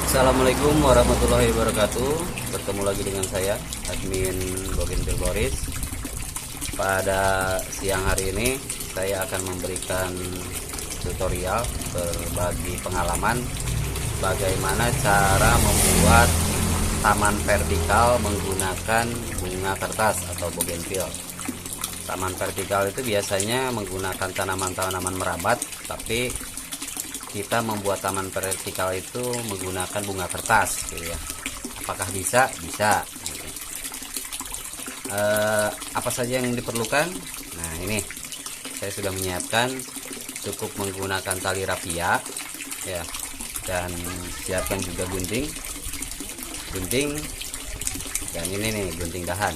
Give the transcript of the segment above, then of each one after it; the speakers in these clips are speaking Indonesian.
Assalamualaikum warahmatallahi wabarakatuh. Bertemu lagi dengan saya, admin Bougainville Boris. Pada siang hari ini saya akan memberikan tutorial berbagi pengalaman bagaimana cara membuat taman vertikal menggunakan bunga kertas atau bougainville. Taman vertikal itu biasanya menggunakan tanaman-tanaman merabat, tapi kita membuat taman vertikal itu menggunakan bunga kertas gitu ya. Apakah bisa? Bisa gitu. Apa saja yang diperlukan? Nah, ini saya sudah menyiapkan, cukup menggunakan tali rapia ya, dan siapkan juga gunting dan ini nih gunting dahan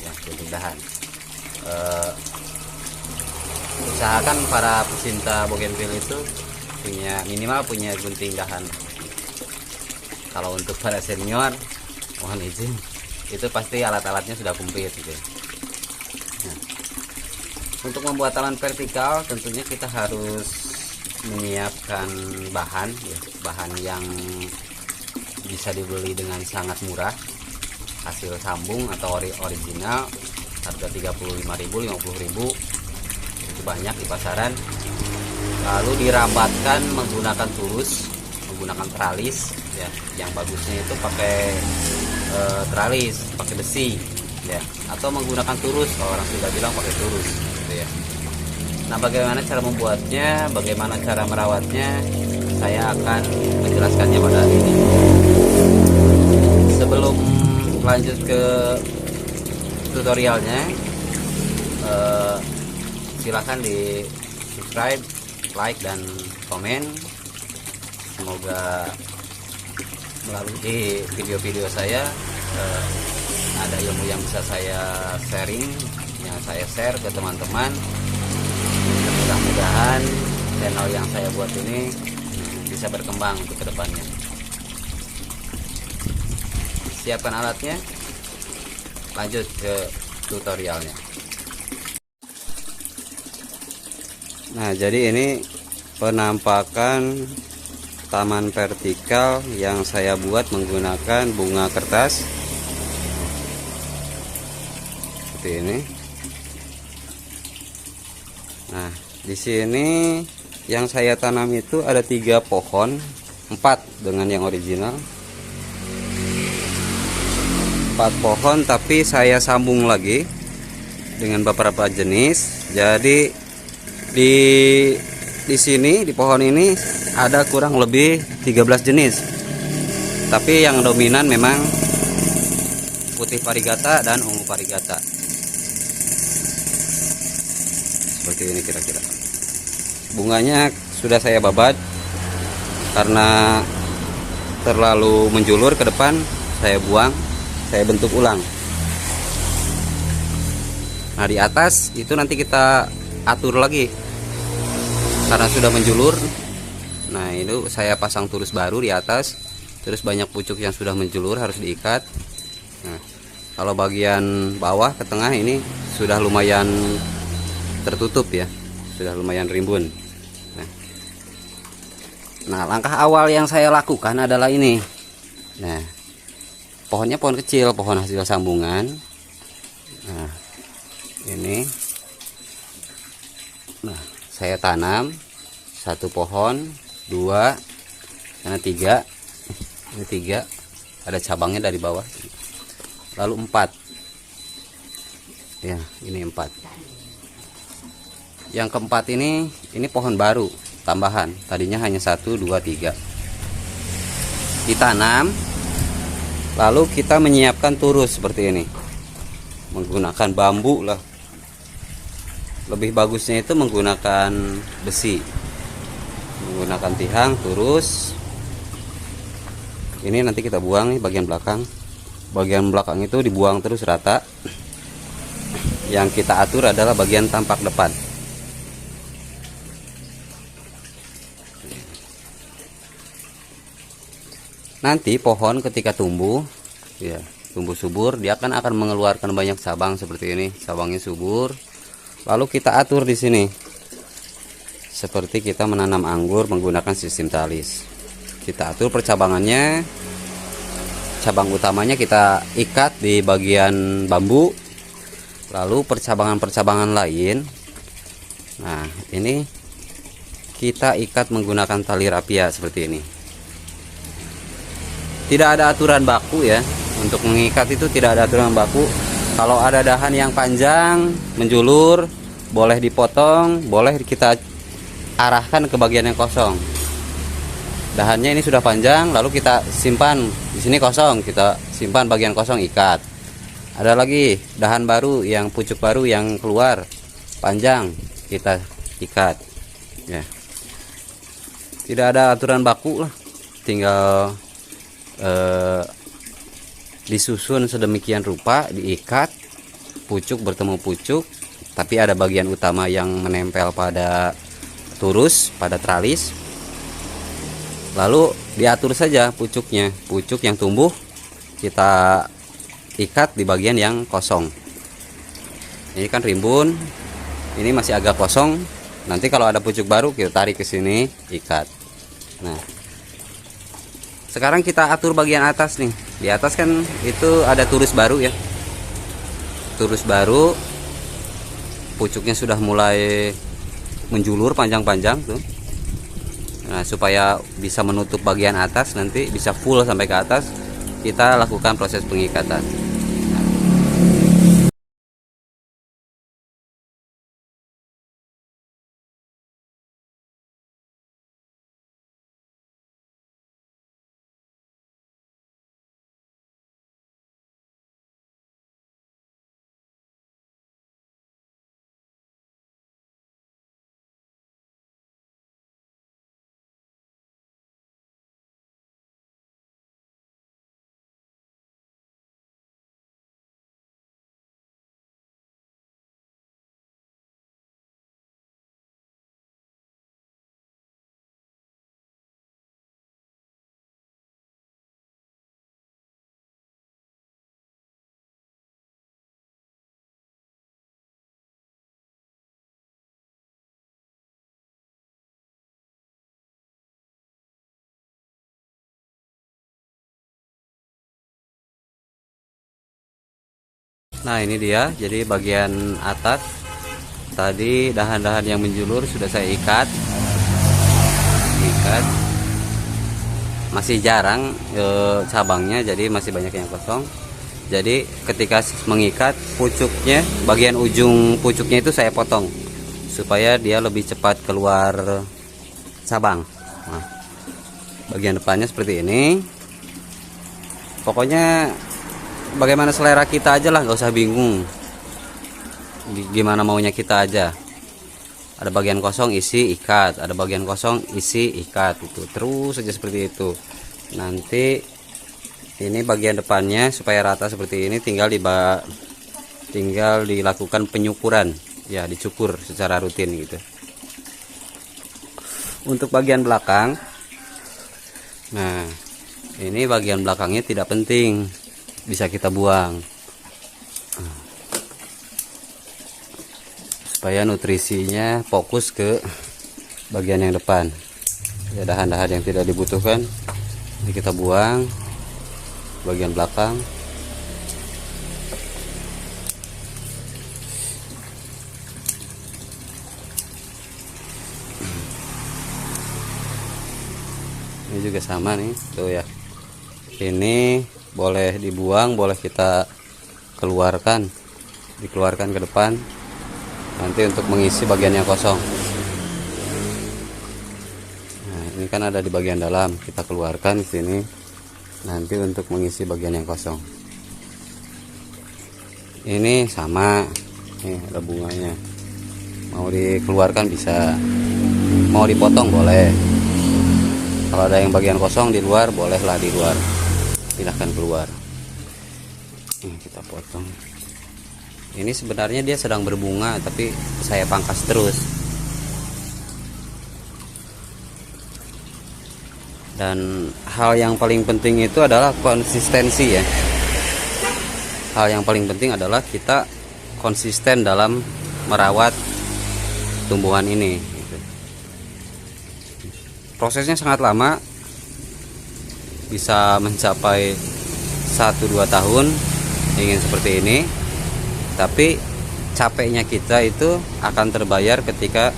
ya, gunting dahan. Usahakan para pecinta bougainville itu minimal punya gunting dahan. Kalau untuk para senior, mohon izin, itu pasti alat-alatnya sudah komplit gitu. Nah, untuk membuat taman vertikal tentunya kita harus menyiapkan bahan ya, bahan yang bisa dibeli dengan sangat murah, hasil sambung atau original, harga 35.000 50.000 itu banyak di pasaran. Lalu dirabatkan menggunakan tulus, menggunakan teralis ya. Yang bagusnya itu pakai teralis, pakai besi ya, atau menggunakan turus, kalau orang sudah bilang pakai turus gitu ya. Nah, bagaimana cara membuatnya, bagaimana cara merawatnya, saya akan menjelaskannya pada hari ini. Sebelum lanjut ke tutorialnya, silahkan di subscribe, like, dan komen. Semoga melalui video-video saya ada ilmu yang bisa saya sharing, yang saya share ke teman-teman. Mudah-mudahan channel yang saya buat ini bisa berkembang untuk kedepannya. Siapkan alatnya, lanjut ke tutorialnya. Nah, jadi ini penampakan taman vertikal yang saya buat menggunakan bunga kertas seperti ini. Nah, di sini yang saya tanam itu ada 3 pohon, 4 dengan yang original, 4 pohon, tapi saya sambung lagi dengan beberapa jenis. Jadi di sini di pohon ini ada kurang lebih 13 jenis, tapi yang dominan memang putih parigata dan ungu parigata. Seperti ini kira-kira. Bunganya sudah saya babat karena terlalu menjulur ke depan, saya buang, saya bentuk ulang. Nah, di atas itu nanti kita atur lagi karena sudah menjulur. Nah, itu saya pasang turus baru di atas, terus banyak pucuk yang sudah menjulur harus diikat. Nah, kalau bagian bawah ke tengah ini sudah lumayan tertutup ya, sudah lumayan rimbun. Nah, langkah awal yang saya lakukan adalah ini. Nah, pohonnya pohon kecil, pohon hasil sambungan. Nah, ini. Nah, saya tanam 1 pohon, 2, karena 3, ini 3, ada cabangnya dari bawah, lalu 4 ya, ini 4. Yang keempat ini pohon baru tambahan, tadinya hanya 1, 2, 3 ditanam. Lalu kita menyiapkan turus seperti ini, menggunakan bambu lah. Lebih bagusnya itu menggunakan besi, menggunakan tiang, turus. Ini nanti kita buang nih bagian belakang. Bagian belakang itu dibuang terus rata. Yang kita atur adalah bagian tampak depan. Nanti pohon ketika tumbuh ya, tumbuh subur, dia akan mengeluarkan banyak cabang seperti ini. Cabangnya subur. Lalu kita atur di sini seperti kita menanam anggur menggunakan sistem talis. kita atur percabangannya. Cabang utamanya kita ikat di bagian bambu, lalu percabangan-percabangan lain, nah ini kita ikat menggunakan tali rapia seperti ini. Tidak ada aturan baku ya, untuk mengikat itu tidak ada aturan baku. Kalau ada dahan yang panjang menjulur, boleh dipotong, boleh kita arahkan ke bagian yang kosong. Dahannya ini sudah panjang, lalu kita simpan di sini kosong, kita simpan bagian kosong, ikat. Ada lagi dahan baru yang pucuk baru yang keluar panjang, kita ikat. Ya, tidak ada aturan baku lah, tinggal disusun sedemikian rupa, diikat, pucuk bertemu pucuk, tapi ada bagian utama yang menempel pada turus, pada tralis. Lalu diatur saja pucuknya, pucuk yang tumbuh kita ikat di bagian yang kosong. Ini kan rimbun, ini masih agak kosong. Nanti kalau ada pucuk baru kita tarik ke sini, ikat. Nah, sekarang kita atur bagian atas nih. Di atas kan itu ada turus baru ya. Turus baru, pucuknya sudah mulai menjulur panjang-panjang tuh. Nah, supaya bisa menutup bagian atas, nanti bisa full sampai ke atas, kita lakukan proses pengikatan. Nah, ini dia, jadi bagian atas tadi dahan-dahan yang menjulur sudah saya ikat. Masih jarang cabangnya, jadi masih banyak yang kosong. Jadi ketika mengikat pucuknya, bagian ujung pucuknya itu saya potong supaya dia lebih cepat keluar cabang. Nah, bagian depannya seperti ini. Pokoknya bagaimana selera kita aja lah, nggak usah bingung gimana maunya kita aja. Ada bagian kosong isi ikat, ada bagian kosong isi ikat, itu terus saja seperti itu. Nanti ini bagian depannya supaya rata seperti ini, tinggal dilakukan penyukuran ya, dicukur secara rutin gitu. Untuk bagian belakang, nah ini bagian belakangnya tidak penting, bisa kita buang supaya nutrisinya fokus ke bagian yang depan ya. Dahan-dahan yang tidak dibutuhkan ini kita buang bagian belakang. Ini juga sama nih tuh ya, ini boleh dibuang, boleh kita dikeluarkan ke depan nanti untuk mengisi bagian yang kosong. Nah, ini kan ada di bagian dalam, kita keluarkan di sini nanti untuk mengisi bagian yang kosong. Ini sama nih, ada bunganya, mau dikeluarkan bisa, mau dipotong boleh. Kalau ada yang bagian kosong di luar, bolehlah di luar, silahkan keluar. Ini kita potong. Ini sebenarnya dia sedang berbunga, tapi saya pangkas terus. Dan hal yang paling penting itu adalah konsistensi ya. Hal yang paling penting adalah kita konsisten dalam merawat tumbuhan ini. Prosesnya sangat lama, bisa mencapai 1-2 tahun ingin seperti ini, tapi capeknya kita itu akan terbayar ketika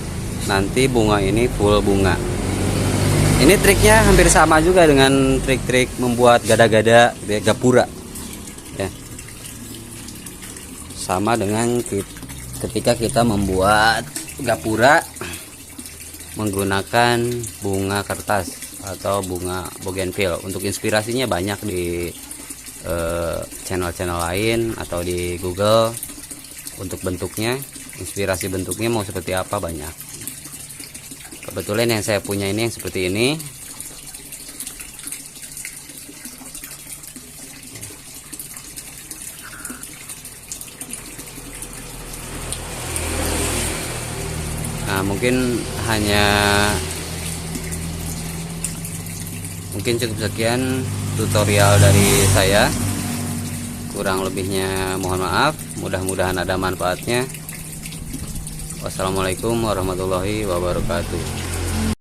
nanti bunga ini full bunga. Ini triknya hampir sama juga dengan trik-trik membuat gada-gada gapura ya. Sama dengan ketika kita membuat gapura menggunakan bunga kertas atau bunga bougainville. Untuk inspirasinya banyak di channel-channel lain atau di Google. Untuk bentuknya, inspirasi bentuknya mau seperti apa banyak. Kebetulan yang saya punya ini yang seperti ini. Nah, mungkin cukup sekian tutorial dari saya. Kurang lebihnya mohon maaf, mudah-mudahan ada manfaatnya. Wassalamualaikum warahmatullahi wabarakatuh.